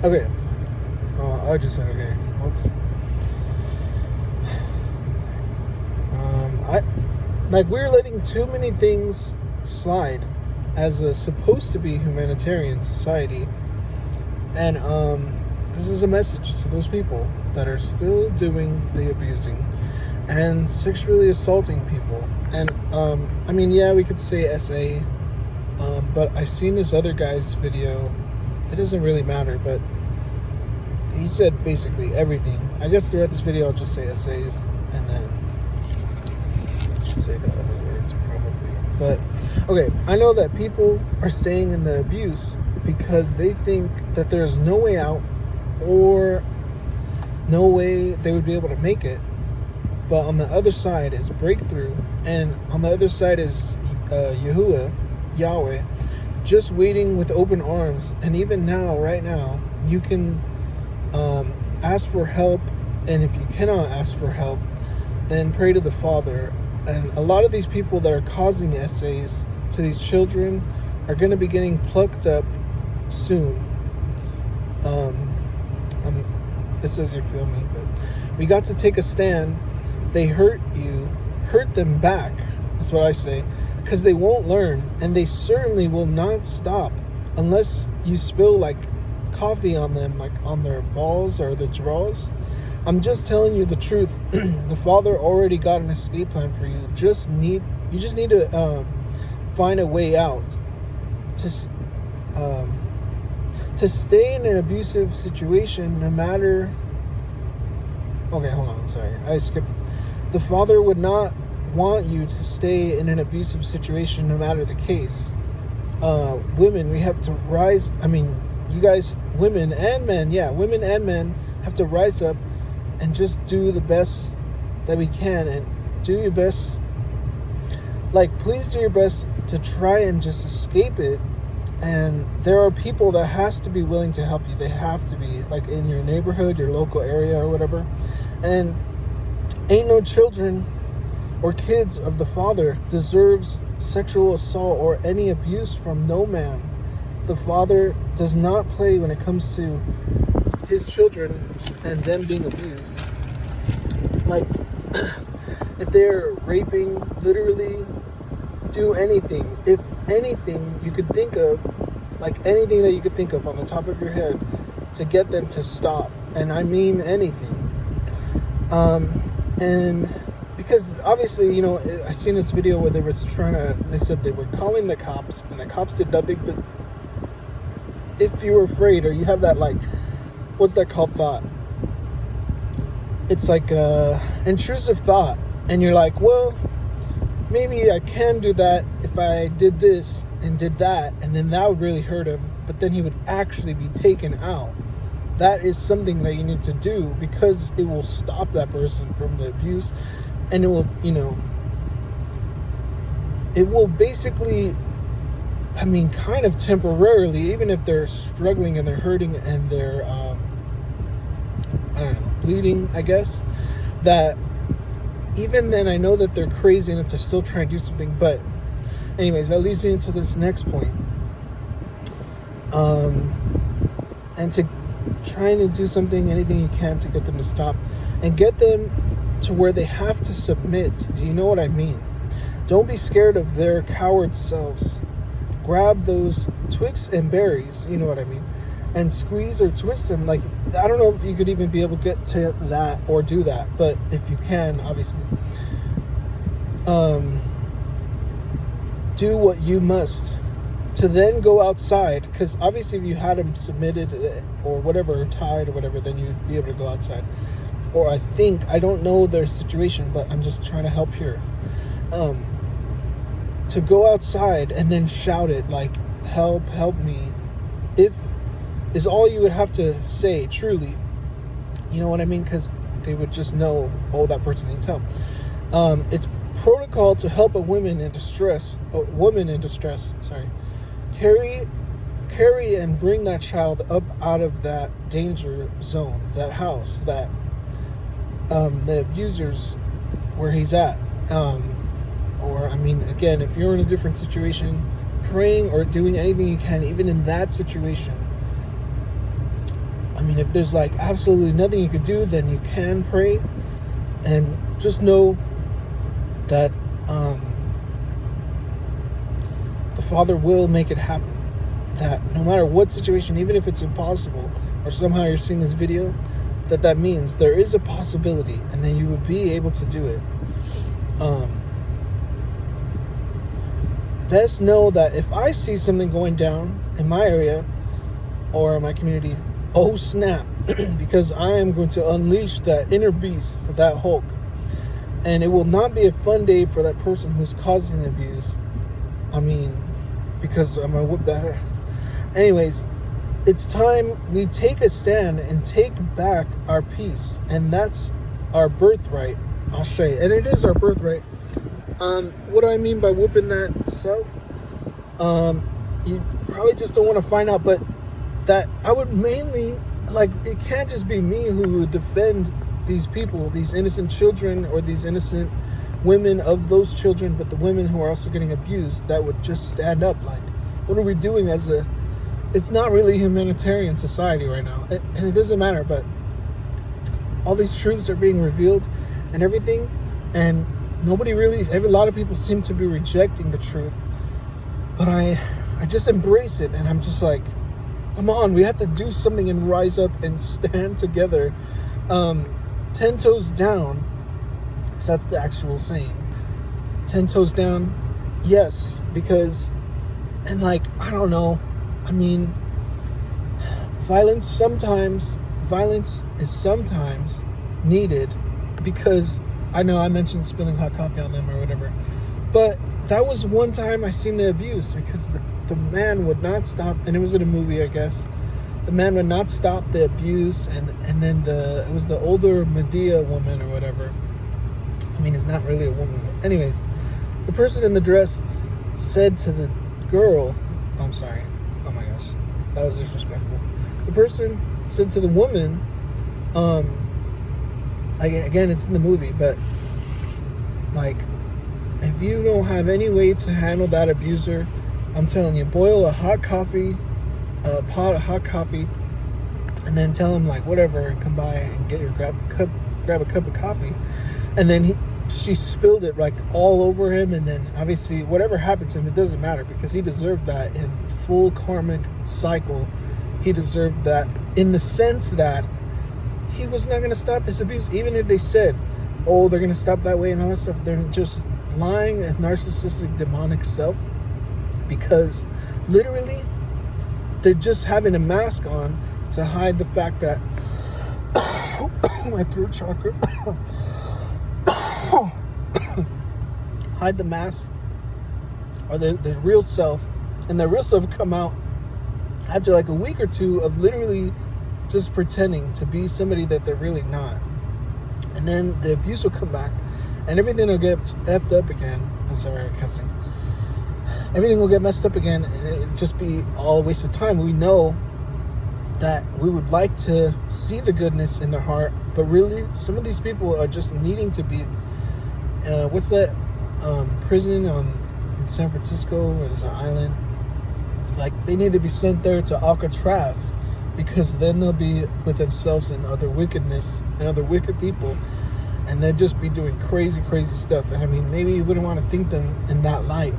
Okay. I just said okay. Whoops. I like we're letting too many things slide as a supposed to be humanitarian society, and this is a message to those people that are still doing the abusing and sexually assaulting people. And I mean, yeah, we could say SA, but I've seen this other guy's video. It doesn't really matter, but he said basically everything. I guess throughout this video I'll just say essays and then say the other words probably. But okay, I know that people are staying in the abuse because they think that there's no way out or no way they would be able to make it. But on the other side is breakthrough, and on the other side is Yahweh, just waiting with open arms. And even now, right now, you can ask for help, and if you cannot ask for help, then pray to the Father. And a lot of these people that are causing essays to these children are going to be getting plucked up soon. It says you feel me, but we got to take a stand. They hurt you, hurt them back, that's what I say, because they won't learn, and they certainly will not stop unless you spill like coffee on them, like on their balls or their drawers. I'm just telling you the truth. The Father already got an escape plan for you. You just need to find a way out. To stay in an abusive situation, no matter. Okay, hold on. Sorry, I skipped. The Father would not want you to stay in an abusive situation, no matter the case. Women, we have to rise. I mean, you guys, women and men. Yeah, women and men have to rise up and just do the best that we can, and do your best. Like, please do your best to try and just escape it. And there are people that has to be willing to help you. They have to be, like, in your neighborhood, your local area or whatever. And ain't no children or kids of the Father deserves sexual assault or any abuse from no man. The Father does not play when it comes to his children and them being abused. Like, if they're raping, literally do anything. If anything you could think of, like anything that you could think of on the top of your head to get them to stop. And I mean anything. And because obviously, you know, I seen this video where they said they were calling the cops, and the cops did nothing. But if you're afraid, or you have that, like, what's that called, thought? It's like intrusive thought, and you're like, well, maybe I can do that if I did this and did that, and then that would really hurt him, but then he would actually be taken out. That is something that you need to do, because it will stop that person from the abuse, and it will, you know, it will basically, I mean, kind of temporarily, even if they're struggling and they're hurting and they're, I don't know, bleeding, I guess, that even then I know that they're crazy enough to still try and do something. But anyways, that leads me into this next point. And to trying to do something, anything you can to get them to stop and get them to where they have to submit. Do you know what I mean? Don't be scared of their coward selves. Grab those twigs and berries, you know what I mean, and squeeze or twist them. Like, I don't know if you could even be able to get to that or do that, but if you can, obviously, do what you must to then go outside, because obviously if you had them submitted or whatever, tied or whatever, then you'd be able to go outside. Or I don't know their situation, but I'm just trying to help here. To go outside and then shout it, like, help me, if is all you would have to say, truly, you know what I mean? Because they would just know, oh, that person needs help. It's protocol to help a woman in distress, carry and bring that child up out of that danger zone, that house, that the abuser's where he's at. Or, I mean, again, if you're in a different situation, praying or doing anything you can, even in that situation, mean, if there's like absolutely nothing you could do, then you can pray, and just know that the Father will make it happen. That no matter what situation, even if it's impossible, or somehow you're seeing this video, that means there is a possibility, and then you would be able to do it. Best know that if I see something going down in my area or my community, oh snap, because I am going to unleash that inner beast, that Hulk, and it will not be a fun day for that person who's causing the abuse. I mean, because I'm gonna whoop that. Anyways, it's time we take a stand and take back our peace, and that's our birthright. I'll show you, and it is our birthright. What do I mean by whooping that self? You probably just don't want to find out, but that I would mainly, like, it can't just be me who would defend these people, these innocent children, or these innocent women of those children, but the women who are also getting abused, that would just stand up. Like, what are we doing as a, it's not really a humanitarian society right now, and it doesn't matter, but all these truths are being revealed and everything, and nobody really, a lot of people seem to be rejecting the truth, but I just embrace it, and I'm just like, come on, we have to do something and rise up and stand together. 10 toes down, so that's the actual saying. 10 toes down, yes, because, and like, I don't know, I mean, violence is sometimes needed, because I know I mentioned spilling hot coffee on them or whatever, but that was one time I seen the abuse, because the man would not stop, and it was in a movie, I guess. The man would not stop the abuse, and then it was the older Medea woman or whatever. I mean, it's not really a woman, but anyways, the person in the dress said to the girl, I'm sorry, oh my gosh, that was disrespectful. The person said to the woman, again, it's in the movie, but like, if you don't have any way to handle that abuser, I'm telling you, boil a pot of hot coffee, and then tell him, like, whatever, and come by and grab a cup of coffee. And then she spilled it like all over him, and then obviously whatever happened to him, it doesn't matter, because he deserved that in full karmic cycle. He deserved that in the sense that he was not going to stop his abuse, even if they said, oh, they're going to stop that way and all that stuff. They're just lying, a narcissistic, demonic self, because literally they're just having a mask on to hide the fact that my throat chakra hide the mask, or the real self, and the real self come out after like a week or two of literally just pretending to be somebody that they're really not. And then the abuse will come back, and everything will get effed up again. I'm sorry, I'm cussing. Everything will get messed up again, and it'll just be all a waste of time. We know that we would like to see the goodness in their heart, but really, some of these people are just needing to be, what's that prison in San Francisco, where there's an island? Like, they need to be sent there to Alcatraz, because then they'll be with themselves and other wickedness and other wicked people, and they'll just be doing crazy stuff. And I mean, maybe you wouldn't want to think them in that light,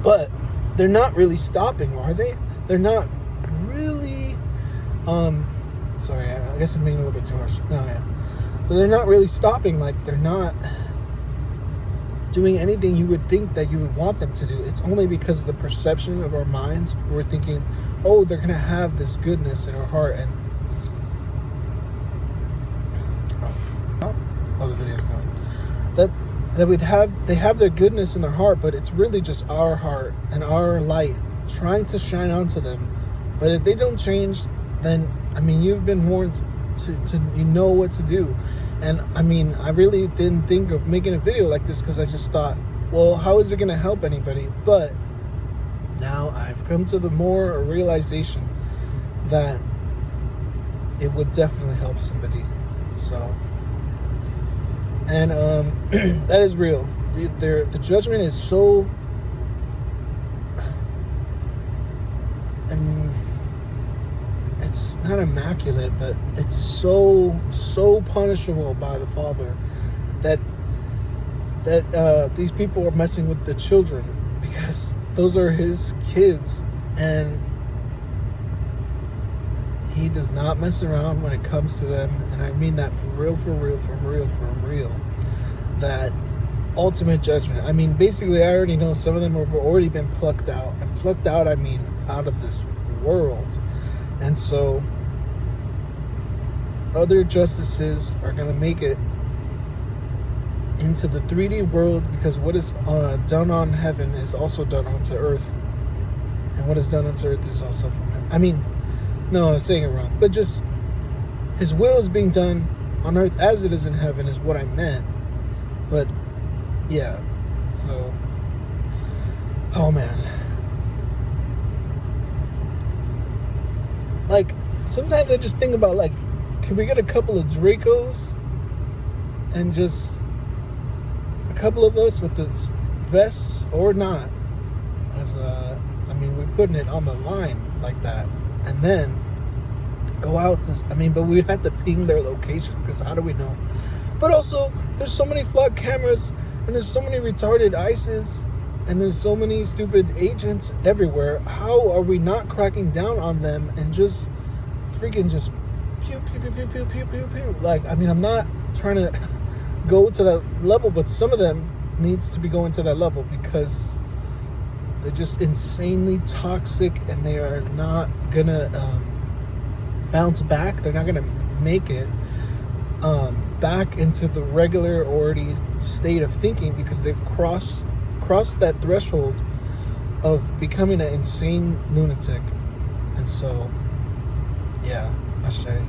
but they're not really stopping, are they? They're not really, sorry, I guess I'm being a little bit too harsh. No, yeah. But they're not really stopping. Like, they're not doing anything you would think that you would want them to do. It's only because of the perception of our minds. We're thinking, oh, they're going to have this goodness in our heart. And the video's going. They have their goodness in their heart, but it's really just our heart and our light trying to shine onto them. But if they don't change, then, I mean, you've been warned to you know what to do. And I mean, I really didn't think of making a video like this, because I just thought, well, how is it going to help anybody? But now I've come to the more realization that it would definitely help somebody. So, and that is real. The judgment is so, it's not immaculate, but it's so punishable by the Father that these people are messing with the children, because those are his kids, and he does not mess around when it comes to them. And I mean that for real. That ultimate judgment. I mean, basically, I already know some of them have already been plucked out. And plucked out, I mean out of this world. And so other justices are going to make it into the 3D world, because what is done on heaven is also done onto earth. And what is done onto earth is also from him. I mean, no, I'm saying it wrong. But just his will is being done on earth as it is in heaven is what I meant. But yeah, so, oh man, like sometimes I just think about, like, can we get a couple of Dracos and just a couple of us with the vests or not, as I mean, we're putting it on the line like that, and then go out to, I mean, but we'd have to ping their location, because how do we know? But also, there's so many flawed cameras, and there's so many retarded ISIS, and there's so many stupid agents everywhere. How are we not cracking down on them and just freaking just pew, pew, pew, pew, pew, pew, pew, pew? Like, I mean, I'm not trying to go to that level, but some of them needs to be going to that level, because they're just insanely toxic, and they are not gonna bounce back. They're not gonna make it back into the regular already state of thinking, because they've crossed that threshold of becoming an insane lunatic. And so, yeah, I say.